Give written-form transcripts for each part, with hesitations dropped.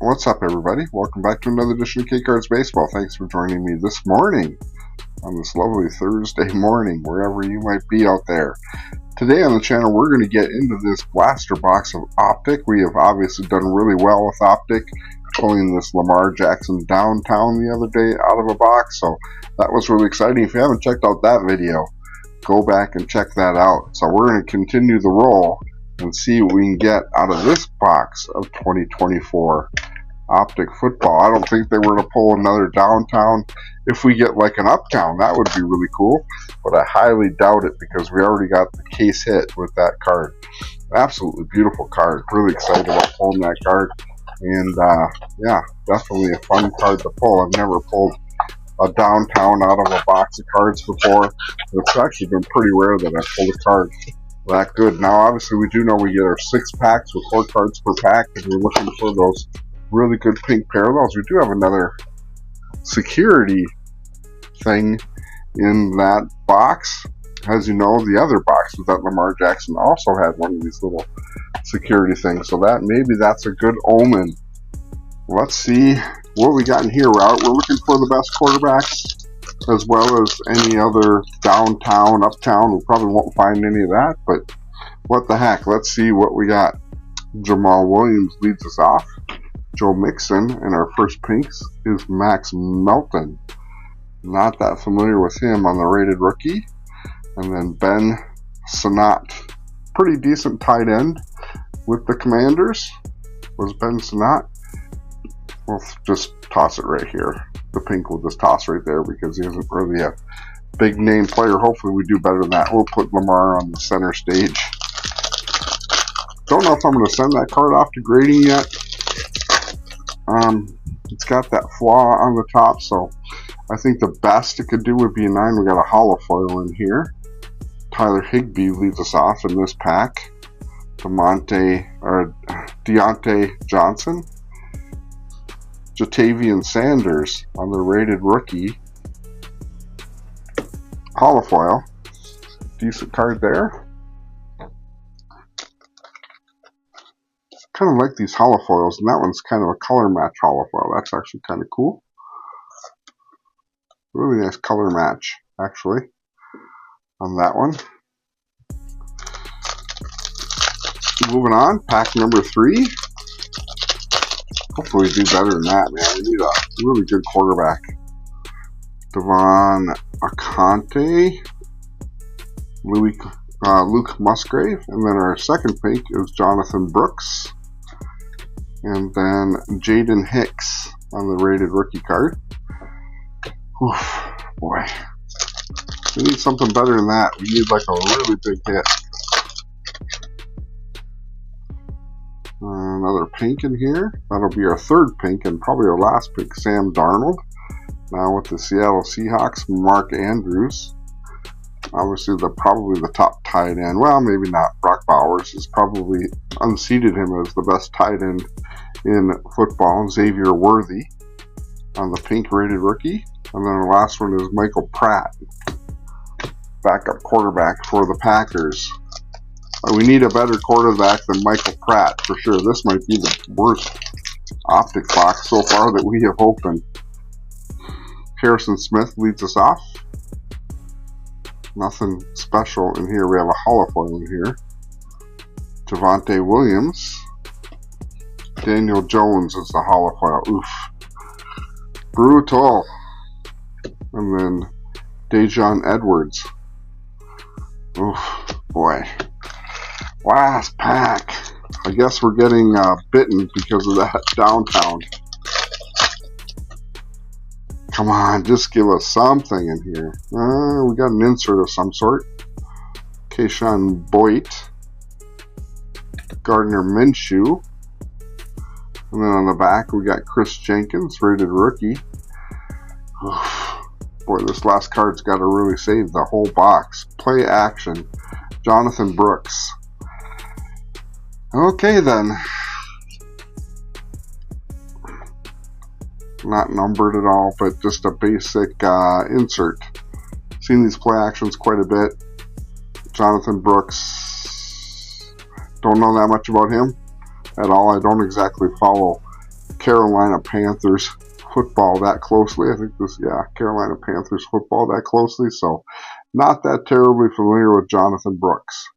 What's up, everybody? Welcome back to another edition of K-Cards Baseball. Thanks for joining me this morning on this lovely Thursday morning, wherever you might be out there. Today on the channel, we're going to get into this blaster box of Optic. We have obviously done really well with Optic, pulling this Lamar Jackson downtown the other day out of a box, so that was really exciting. If you haven't checked out that video, go back and check that out. So we're going to continue the roll and see what we can get out of this box of 2024 Optic football. I don't think they were to pull another downtown. If we get like an uptown, that would be really cool, but I highly doubt it because we already got the case hit with that card. Absolutely beautiful card. Really excited about pulling that card, and yeah, definitely a fun card to pull. I've never pulled a downtown out of a box of cards before. It's actually been pretty rare that I pulled a card that good. Now, obviously, we do know we get our 6 packs with 4 cards per pack, and we're looking for those really good pink parallels. We do have another security thing in that box. As you know, the other box with that Lamar Jackson also had one of these little security things, so that maybe that's a good omen. Let's see what we got in here. We're looking for the best quarterbacks as well as any other downtown, uptown. We probably won't find any of that, but what the heck. Let's see what we got. Jamal Williams leads us off. Joe Mixon, and our first pinks is Max Melton. Not that familiar with him on the rated rookie. And then Ben Sinnott. Pretty decent tight end with the Commanders. Was Ben Sinnott? We'll just toss it right here. The pink will just toss right there because he isn't really a big name player. Hopefully we do better than that. We'll put Lamar on the center stage. Don't know if I'm going to send that card off to grading yet. It's got that flaw on the top, so I think the best it could do would be a 9. We got a hollow foil in here. Tyler Higbee leads us off in this pack. Deontay Johnson. Jatavian Sanders on the rated rookie. Hollow foil. Decent card there. Kind of like these holofoils, and that one's kind of a color match holofoil. That's actually kind of cool. Really nice color match, actually, on that one. Moving on, pack number 3. Hopefully we do better than that, man. We need a really good quarterback. Devon Acante, Luke Musgrave, and then our second pink is Jonathan Brooks. And then Jaden Hicks on the rated rookie card. Oof, boy. We need something better than that. We need like a really big hit. Another pink in here. That'll be our third pink and probably our last pink. Sam Darnold. Now with the Seattle Seahawks, Mark Andrews. Obviously, probably the top tight end. Well, maybe not. Brock Bowers has probably unseated him as the best tight end in football. Xavier Worthy on the pink rated rookie. And then the last one is Michael Pratt, backup quarterback for the Packers. We need a better quarterback than Michael Pratt for sure. This might be the worst Optic box so far that we have opened. Harrison Smith leads us off. Nothing special in here. We have a hollow foil in here. Javonte Williams. Daniel Jones is the hollow foil. Oof. Brutal. And then Dejon Edwards. Oof. Boy. Last pack. I guess we're getting bitten because of that downtown. Come on, just give us something in here. We got an insert of some sort. Keyshawn Boyd. Gardner Minshew. And then on the back, we got Chris Jenkins, rated rookie. Oof. Boy, this last card's got to really save the whole box. Play action. Jonathan Brooks. Okay, then. Not numbered at all, but just a basic insert. Seen these play actions quite a bit. Jonathan Brooks. Don't know that much about him at all. I don't exactly follow Carolina Panthers football that closely. I think this, yeah, Carolina Panthers football that closely, so not that terribly familiar with Jonathan Brooks.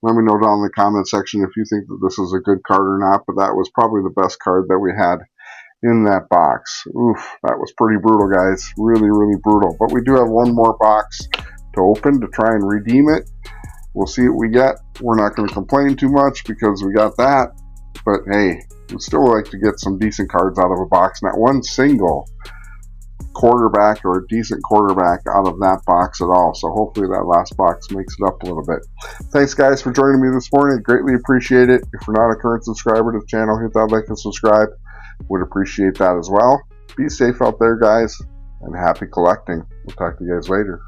Let me know down in the comment section if you think that this is a good card or not, but that was probably the best card that we had in that box. Oof, that was pretty brutal, guys. Really, really brutal. But we do have one more box to open to try and redeem it. We'll see what we get. We're not going to complain too much because we got that. But hey, we'd still like to get some decent cards out of a box. Not one single quarterback or a decent quarterback out of that box at all. So hopefully that last box makes it up a little bit. Thanks, guys, for joining me this morning. Greatly appreciate it. If you're not a current subscriber to the channel, hit that like and subscribe. Would appreciate that as well. Be safe out there, guys, and happy collecting. We'll talk to you guys later.